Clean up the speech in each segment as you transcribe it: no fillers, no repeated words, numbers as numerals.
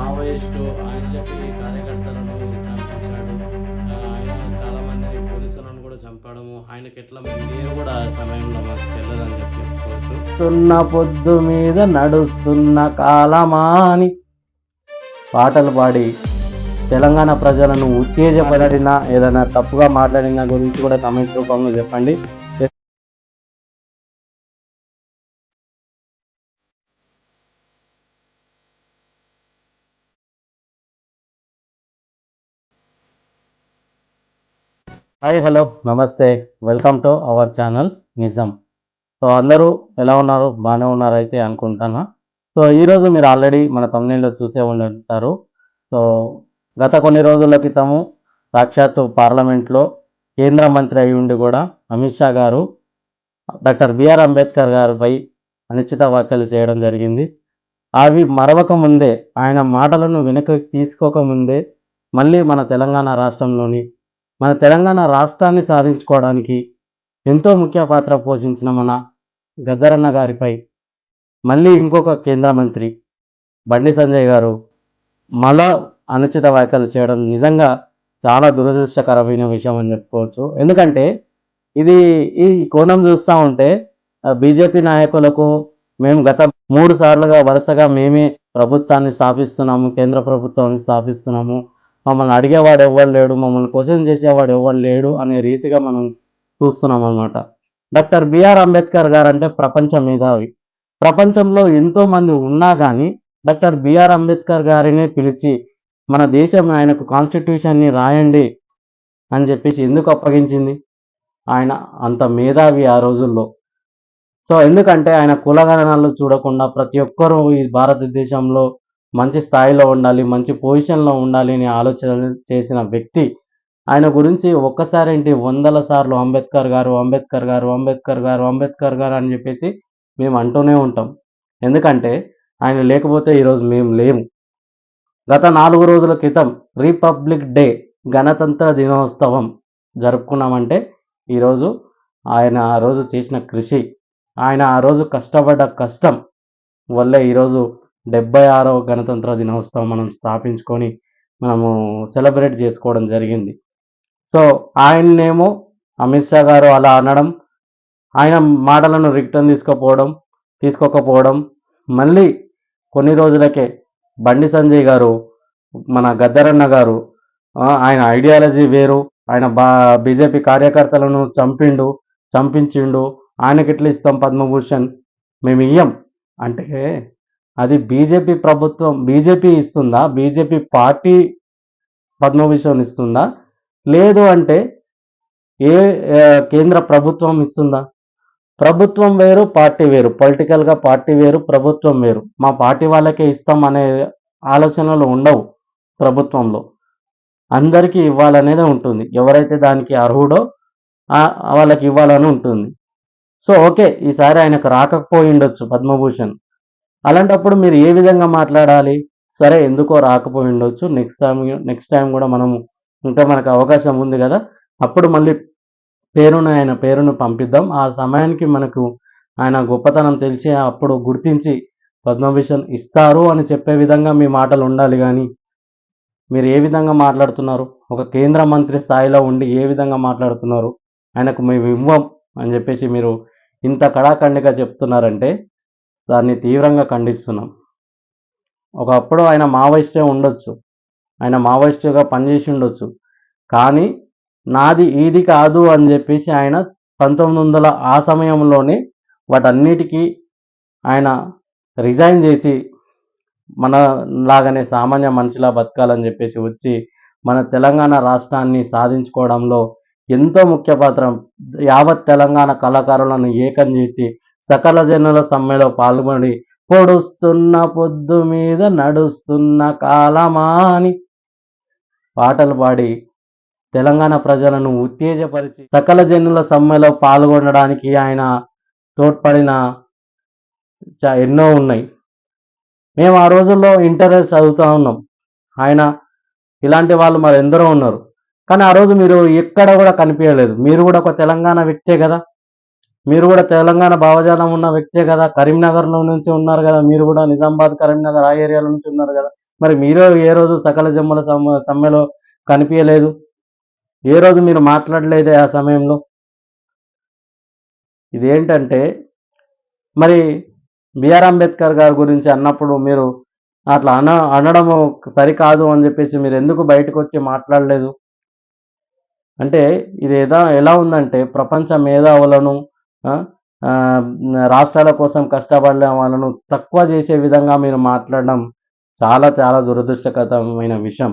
Maoist అని చెప్పి కార్యకర్తలను చంపించాడు. ఆయన చాలామందిని పోలీసులను కూడా చంపడము, ఆయనకి ఎట్లా నేను కూడా ఆ సమయంలో మాకు తెలియదని చెప్పి చెప్పుకోవచ్చు. సున్న పొద్దు మీద నడుస్తున్న కాలమా అని పాటలు పాడి తెలంగాణ ప్రజలను ఉత్తేజపడిన, ఏదైనా తప్పుగా మాట్లాడిన గురించి కూడా కామెంట్స్ రూపంలో చెప్పండి. హాయ్, హలో, నమస్తే, వెల్కమ్ టు అవర్ ఛానల్ నిజం. సో అందరూ ఎలా ఉన్నారు? బాగానే ఉన్నారు అయితే అనుకుంటాను. సో ఈరోజు మీరు ఆల్రెడీ మన తమిళలో చూసే ఉంటారు. సో గత కొన్ని రోజుల క్రితము సాక్షాత్తు పార్లమెంట్లో కేంద్ర మంత్రి అయి ఉండి కూడా అమిత్ షా గారు డాక్టర్ బిఆర్ అంబేద్కర్ గారిపై అనుచిత వ్యాఖ్యలు చేయడం జరిగింది. అవి మరవక ముందే, ఆయన మాటలను వెనుకకి తీసుకోకముందే మళ్ళీ మన తెలంగాణ రాష్ట్రాన్ని సాధించుకోవడానికి ఎంతో ముఖ్య పాత్ర పోషించిన మన గద్దరన్న గారిపై మళ్ళీ ఇంకొక కేంద్ర మంత్రి బండి సంజయ్ గారు మళ్ళా అనుచిత వ్యాఖ్యలు చేయడం నిజంగా చాలా దురదృష్టకరమైన విషయం అని చెప్పుకోవచ్చు. ఎందుకంటే ఈ కోణం చూస్తూ ఉంటే బీజేపీ నాయకులకు మేము గత 3 సార్లుగా వరుసగా మేమే ప్రభుత్వాన్ని స్థాపిస్తున్నాము, కేంద్ర ప్రభుత్వాన్ని స్థాపిస్తున్నాము, మమ్మల్ని అడిగేవాడు ఎవ్వరు లేడు, మమ్మల్ని క్వశ్చన్ చేసేవాడు ఎవ్వరు లేడు అనే రీతిగా మనం చూస్తున్నాం అన్నమాట. డాక్టర్ బిఆర్ అంబేద్కర్ గారు అంటే ప్రపంచ మేధావి. ప్రపంచంలో ఎంతోమంది ఉన్నా కానీ డాక్టర్ బిఆర్ అంబేద్కర్ గారినే పిలిచి మన దేశం ఆయనకు కాన్స్టిట్యూషన్ని రాయండి అని చెప్పేసి ఎందుకు అప్పగించింది? ఆయన అంత మేధావి ఆ రోజుల్లో. సో ఎందుకంటే ఆయన కులగణనాలు చూడకుండా ప్రతి ఒక్కరూ ఈ భారతదేశంలో మంచి స్థాయిలో ఉండాలి, మంచి పొజిషన్లో ఉండాలి అని ఆలోచన చేసిన వ్యక్తి. ఆయన గురించి ఒక్కసారి ఏంటి 100ల సార్లు అంబేద్కర్ గారు, అంబేద్కర్ గారు, అంబేద్కర్ గారు, అంబేద్కర్ గారు అని చెప్పేసి మేము అంటూనే ఉంటాం. ఎందుకంటే ఆయన లేకపోతే ఈరోజు మేము లేము. గత 4 రోజుల క్రితం రిపబ్లిక్ డే, గణతంత్ర దినోత్సవం జరుపుకున్నామంటే ఈరోజు ఆయన ఆ రోజు చేసిన కృషి, ఆయన ఆ రోజు కష్టపడ్డ కష్టం వల్లే ఈరోజు 76వ గణతంత్ర దినోత్సవం మనం స్థాపించుకొని మనము సెలబ్రేట్ చేసుకోవడం జరిగింది. సో ఆయన్నేమో అమిత్ షా గారు అలా అనడం, ఆయన మాటలను రిటర్న్ తీసుకోకపోవడం, మళ్ళీ కొన్ని రోజులకే బండి సంజయ్ గారు, మన గద్దరన్న గారు, ఆయన ఐడియాలజీ వేరు, ఆయన బీజేపీ కార్యకర్తలను చంపించిండు, ఆయనకి ఎట్లా ఇస్తాం పద్మభూషణ్, మేము ఇయ్యం అంటే అది బీజేపీ ప్రభుత్వం, బీజేపీ ఇస్తుందా, బీజేపీ పార్టీ పద్మభూషణ్ ఇస్తుందా, లేదు అంటే కేంద్ర ప్రభుత్వం ఇస్తుందా? ప్రభుత్వం వేరు, పార్టీ వేరు, పొలిటికల్గా పార్టీ వేరు, ప్రభుత్వం వేరు. మా పార్టీ వాళ్ళకే ఇస్తాం అనే ఆలోచనలు ఉండవు ప్రభుత్వంలో. అందరికీ ఇవ్వాలనేదే ఉంటుంది, ఎవరైతే దానికి అర్హుడో వాళ్ళకి ఇవ్వాలని ఉంటుంది. సో ఓకే, ఈసారి ఆయనకు రాకపోయిండొచ్చు పద్మభూషణ్. అలాంటప్పుడు మీరు ఏ విధంగా మాట్లాడాలి? సరే, ఎందుకో రాకపోయిండొచ్చు, నెక్స్ట్ టైం కూడా మనము ఇంకా మనకు అవకాశం ఉంది కదా, అప్పుడు మళ్ళీ ఆయన పేరును పంపిద్దాం. ఆ సమయానికి మనకు ఆయన గొప్పతనం తెలిసి అప్పుడు గుర్తించి పద్మభూషణ్ ఇస్తారు అని చెప్పే విధంగా మీ మాటలు ఉండాలి. కానీ మీరు ఏ విధంగా మాట్లాడుతున్నారు? ఒక కేంద్ర మంత్రి స్థాయిలో ఉండి ఏ విధంగా మాట్లాడుతున్నారు? ఆయనకు మేము ఇవ్వం అని చెప్పేసి మీరు ఇంత కడాఖండిగా చెప్తున్నారంటే దాన్ని తీవ్రంగా ఖండిస్తున్నాం. ఒకప్పుడు ఆయన మావోయిస్టే ఉండొచ్చు, ఆయన మావోయిస్టుగా పనిచేసి ఉండొచ్చు, కానీ నాది ఈది కాదు అని చెప్పేసి ఆయన 1900 ఆ సమయంలోనే వాటన్నిటికీ ఆయన రిజైన్ చేసి మన లాగానే సామాన్య మనిషిలా బతకాలని చెప్పేసి వచ్చి మన తెలంగాణ రాష్ట్రాన్ని సాధించుకోవడంలో ఎంతో ముఖ్య పాత్ర, యావత్ తెలంగాణ కళాకారులను ఏకం చేసి సకల జనుల సమ్మెలో పాల్గొని పొడుస్తున్న పొద్దు మీద నడుస్తున్న కాలమా అని పాటలు పాడి తెలంగాణ ప్రజలను ఉత్తేజపరిచి సకల జనుల సమ్మెలో పాల్గొనడానికి ఆయన తోడ్పడిన ఎన్నో ఉన్నాయి. మేము ఆ రోజుల్లో ఇంటర్ చదువుతూ ఉన్నాం, ఆయన ఇలాంటి వాళ్ళు మరి ఎందరో ఉన్నారు. కానీ ఆ రోజు మీరు ఎక్కడ కూడా కనిపించలేదు. మీరు కూడా ఒక తెలంగాణ వ్యక్తే కదా, మీరు కూడా తెలంగాణ భావజాలం ఉన్న వ్యక్తే కదా, కరీంనగర్లో నుంచి ఉన్నారు కదా, మీరు కూడా నిజామాబాద్, కరీంనగర్ ఆ ఏరియాలో నుంచి ఉన్నారు కదా, మరి మీరు ఏ రోజు సకల జమ్ముల సమ్మెలో కనిపించలేదు, ఏ రోజు మీరు మాట్లాడలేదే ఆ సమయంలో. ఇదేంటంటే మరి బిఆర్ అంబేద్కర్ గారి గురించి అన్నప్పుడు మీరు అట్లా అనడము సరికాదు అని చెప్పేసి మీరు ఎందుకు బయటకు వచ్చి మాట్లాడలేదు? అంటే ఇది ఎలా ఉందంటే ప్రపంచ మేధావులను ఆ, ఆ, రాష్ట్రాల కోసం కష్టపడే వాళ్ళను తక్కువ చేసే విధంగా మీరు మాట్లాడడం చాలా చాలా దురదృష్టకరమైన విషయం.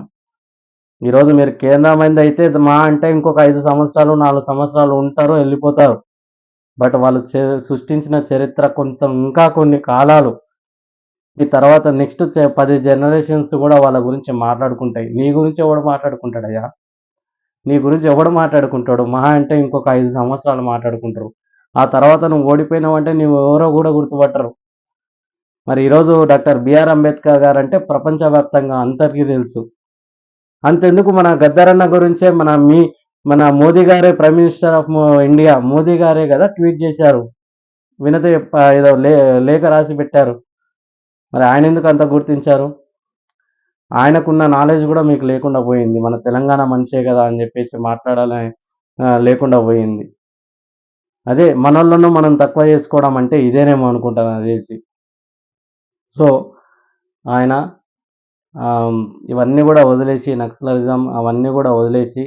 ఈరోజు మీరు కేంద్ర మంది అయితే మా అంటే ఇంకొక 5 సంవత్సరాలు 4 సంవత్సరాలు ఉంటారు, వెళ్ళిపోతారు. బట్ వాళ్ళు సృష్టించిన చరిత్ర కొంచెం ఇంకా కొన్ని కాలాలు ఈ తర్వాత నెక్స్ట్ 10 జనరేషన్స్ కూడా వాళ్ళ గురించి మాట్లాడుకుంటాయి. నీ గురించి ఎవడు మాట్లాడుకుంటాడయ్యా? నీ గురించి ఎవడు మాట్లాడుకుంటాడు? మహా అంటే ఇంకొక 5 సంవత్సరాలు మాట్లాడుకుంటారు. ఆ తర్వాత నువ్వు ఓడిపోయినావంటే నువ్వు ఎవరో కూడా గుర్తుపట్టరు. మరి ఈరోజు డాక్టర్ బిఆర్ అంబేద్కర్ గారు అంటే ప్రపంచవ్యాప్తంగా అందరికీ తెలుసు. అంతెందుకు మన గద్దరన్న గురించే మన మోదీ గారే, prime minister of India Modi గారే కదా ట్వీట్ చేశారు. వినతి ఏదో లేఖ రాసి పెట్టారు. మరి ఆయన ఎందుకు అంత గుర్తించారు? ఆయనకున్న నాలెడ్జ్ కూడా మీకు లేకుండా పోయింది. మన తెలంగాణ మనిషే కదా అని చెప్పేసి మాట్లాడాలని లేకుండా పోయింది. అదే మనోళ్ళను మనం తక్కువ చేసుకోవడం అంటే ఇదేనేమో అనుకుంటాను నాకు తెలిసి. సో ఆయన ఇవన్నీ కూడా వదిలేసి, నక్సలిజం అవన్నీ కూడా వదిలేసి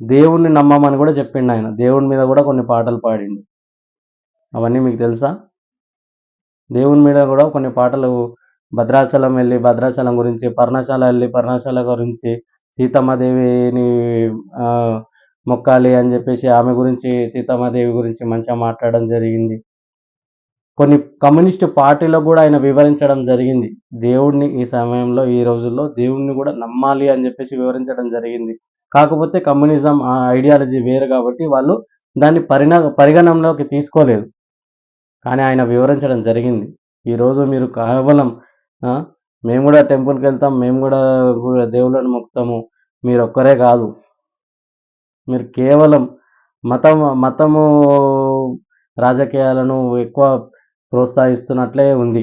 దేవుణ్ణి నమ్మమని కూడా చెప్పిండు ఆయన. దేవుని మీద కూడా కొన్ని పాటలు పాడిండు. అవన్నీ మీకు తెలుసా? దేవుని మీద కూడా కొన్ని పాటలు భద్రాచలం వెళ్ళి భద్రాచలం గురించి, పర్ణశాల వెళ్ళి పర్ణశాల గురించి, సీతమ్మదేవిని మొక్కాలి అని చెప్పేసి ఆమె గురించి, సీతమ్మదేవి గురించి మంచిగా మాట్లాడడం జరిగింది. కొన్ని కమ్యూనిస్టు పార్టీలో కూడా ఆయన వివరించడం జరిగింది. దేవుడిని ఈ సమయంలో ఈ రోజుల్లో దేవుడిని కూడా నమ్మాలి అని చెప్పేసి వివరించడం జరిగింది. కాకపోతే కమ్యూనిజం ఐడియాలజీ వేరు కాబట్టి వాళ్ళు దాన్ని పరిగణనలోకి తీసుకోలేదు. కానీ ఆయన వివరించడం జరిగింది. ఈరోజు మీరు కేవలం మేము కూడా టెంపుల్కి వెళ్తాం, మేము కూడా దేవుళ్ళని మొక్కుతాము, మీరు ఒక్కరే కాదు, మీరు కేవలం మతము రాజకీయాలను ఎక్కువ ప్రోత్సహిస్తున్నట్లే ఉంది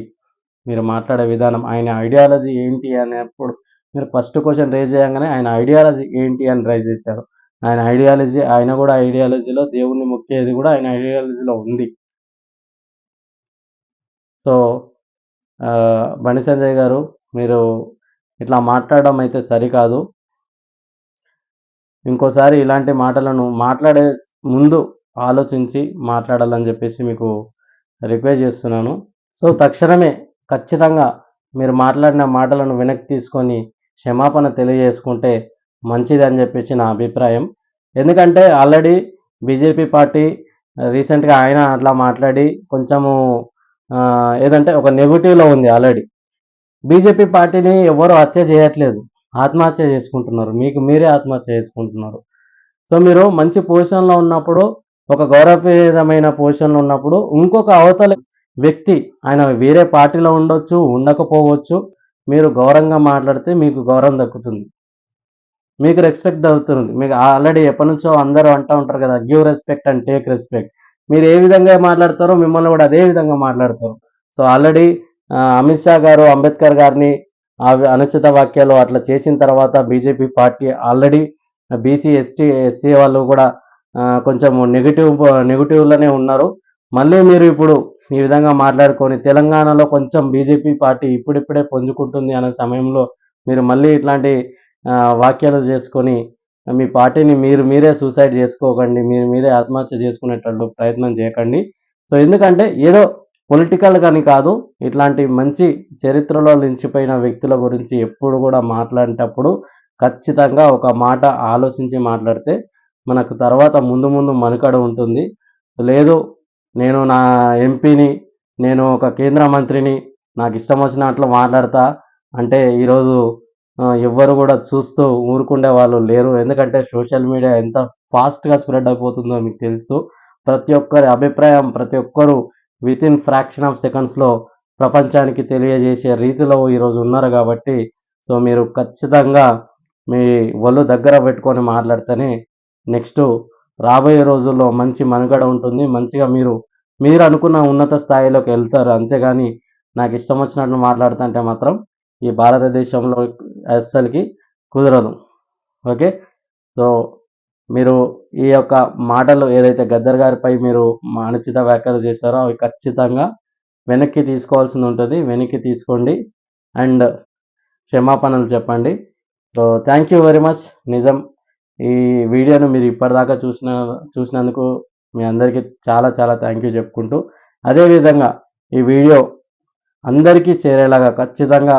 మీరు మాట్లాడే విధానం. ఆయన ఐడియాలజీ ఏంటి అనేప్పుడు మీరు ఫస్ట్ క్వశ్చన్ రేజ్ చేయగానే ఆయన ఐడియాలజీ ఏంటి అని రైజ్ చేశారు. ఆయన కూడా ఐడియాలజీలో దేవుణ్ణి మొక్కేది కూడా ఆయన ఐడియాలజీలో ఉంది. సో బండి సంజయ్ గారు, మీరు ఇట్లా మాట్లాడడం అయితే సరికాదు. ఇంకోసారి ఇలాంటి మాటలను మాట్లాడే ముందు ఆలోచించి మాట్లాడాలని చెప్పేసి మీకు రిక్వెస్ట్ చేస్తున్నాను. సో తక్షణమే ఖచ్చితంగా మీరు మాట్లాడిన మాటలను వెనక్కి తీసుకొని క్షమాపణ తెలియజేసుకుంటే మంచిది అని చెప్పేసి నా అభిప్రాయం. ఎందుకంటే ఆల్రెడీ బీజేపీ పార్టీ రీసెంట్గా ఆయన అట్లా మాట్లాడి కొంచెము ఏదంటే ఒక నెగిటివ్లో ఉంది ఆల్రెడీ. బీజేపీ పార్టీని ఎవరు హత్య చేయట్లేదు, ఆత్మహత్య చేసుకుంటున్నారు. మీకు మీరే ఆత్మహత్య చేసుకుంటున్నారు. సో మీరు మంచి పొజిషన్లో ఉన్నప్పుడు, ఒక గౌరవప్రదమైన పొజిషన్లో ఉన్నప్పుడు ఇంకొక అవతల వ్యక్తి ఆయన వేరే పార్టీలో ఉండొచ్చు, ఉండకపోవచ్చు, మీరు గౌరవంగా మాట్లాడితే మీకు గౌరవం దక్కుతుంది, మీకు రెస్పెక్ట్ దక్కుతుంది. మీకు ఆల్రెడీ ఎప్పటి నుంచో అందరూ అంటూ ఉంటారు కదా, give respect and take respect. మీరు ఏ విధంగా మాట్లాడతారో మిమ్మల్ని కూడా అదే విధంగా మాట్లాడతారు. సో ఆల్రెడీ అమిత్ షా గారు అంబేద్కర్ గారిని అనుచిత వ్యాఖ్యలు అట్లా చేసిన తర్వాత BJP party already BC SC వాళ్ళు కూడా కొంచెం నెగిటివ్లోనే ఉన్నారు. మళ్ళీ మీరు ఇప్పుడు ఈ విధంగా మాట్లాడుకొని తెలంగాణలో కొంచెం బీజేపీ పార్టీ ఇప్పుడిప్పుడే పుంజుకుంటుంది అనే సమయంలో మీరు మళ్ళీ ఇట్లాంటి వ్యాఖ్యలు చేసుకొని మీ పార్టీని మీరే సూసైడ్ చేసుకోకండి, మీరే ఆత్మహత్య చేసుకునేటట్టు ప్రయత్నం చేయకండి. సో ఎందుకంటే ఏదో పొలిటికల్ కానీ కాదు, ఇట్లాంటి మంచి చరిత్రలో నిలిచిపోయిన వ్యక్తుల గురించి ఎప్పుడు కూడా మాట్లాడేటప్పుడు ఖచ్చితంగా ఒక మాట ఆలోచించి మాట్లాడితే మనకు తర్వాత ముందు మనుగడ ఉంటుంది. లేదు నేను నా ఎంపీని, నేను ఒక కేంద్ర మంత్రిని, నాకు ఇష్టం వచ్చినట్లు మాట్లాడతా అంటే ఈరోజు ఎవ్వరు కూడా చూస్తూ ఊరుకుండే వాళ్ళు లేరు. ఎందుకంటే సోషల్ మీడియా ఎంత ఫాస్ట్గా స్ప్రెడ్ అయిపోతుందో మీకు తెలుసు. ప్రతి ఒక్కరి అభిప్రాయం ప్రతి ఒక్కరు వితిన్ ఫ్రాక్షన్ ఆఫ్ సెకండ్స్లో ప్రపంచానికి తెలియజేసే రీతిలో ఈరోజు ఉన్నారు కాబట్టి సో మీరు ఖచ్చితంగా మీ ఒళ్ళు దగ్గర పెట్టుకొని మాట్లాడితేనే నెక్స్ట్ రాబోయే రోజుల్లో మంచి మనుగడ ఉంటుంది. మంచిగా మీరు అనుకున్న ఉన్నత స్థాయిలోకి వెళ్తారు. అంతేగాని నాకు ఇష్టం వచ్చినట్లు మాట్లాడుతుంటే మాత్రం ఈ భారతదేశంలో అస్సలకి కుదరదు. ఓకే. సో మీరు ఈ యొక్క మాటలు ఏదైతే గద్దర్ గారిపై మీరు అనుచిత వ్యాఖ్యలు చేశారో అవి ఖచ్చితంగా వెనక్కి తీసుకోవాల్సింది ఉంటుంది. వెనక్కి తీసుకోండి అండ్ క్షమాపణలు చెప్పండి. So thank you very much. నిజం ఈ వీడియోను మీరు ఇప్పటిదాకా చూసినందుకు మీ అందరికీ చాలా చాలా థ్యాంక్ యూ చెప్పుకుంటూ, అదేవిధంగా ఈ వీడియో అందరికీ చేరేలాగా ఖచ్చితంగా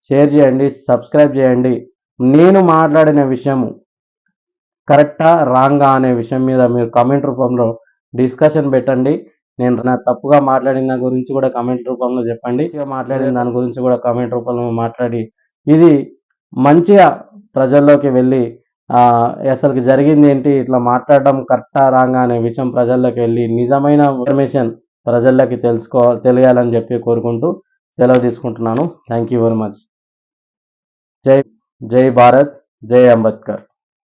షేర్ చేయండి, సబ్స్క్రైబ్ చేయండి. నేను మాట్లాడిన విషయము కరెక్టా రాంగా అనే విషయం మీద మీరు కామెంట్ రూపంలో డిస్కషన్ పెట్టండి. నేను నా తప్పుగా మాట్లాడిన దాని గురించి కూడా కామెంట్ రూపంలో చెప్పండి. మాట్లాడిన దాని గురించి కూడా కామెంట్ రూపంలో మాట్లాడి ఇది మంచిగా ప్రజల్లోకి వెళ్ళి అసలుకి జరిగింది ఏంటి, ఇట్లా మాట్లాడడం కరెక్టా రాంగా అనే విషయం ప్రజల్లోకి వెళ్ళి నిజమైన ఇన్ఫర్మేషన్ ప్రజల్లోకి తెలియాలని చెప్పి కోరుకుంటూ సెలవు తీసుకుంటున్నాను. Thank you very much. జై జై భారత్, జై అంబేద్కర్.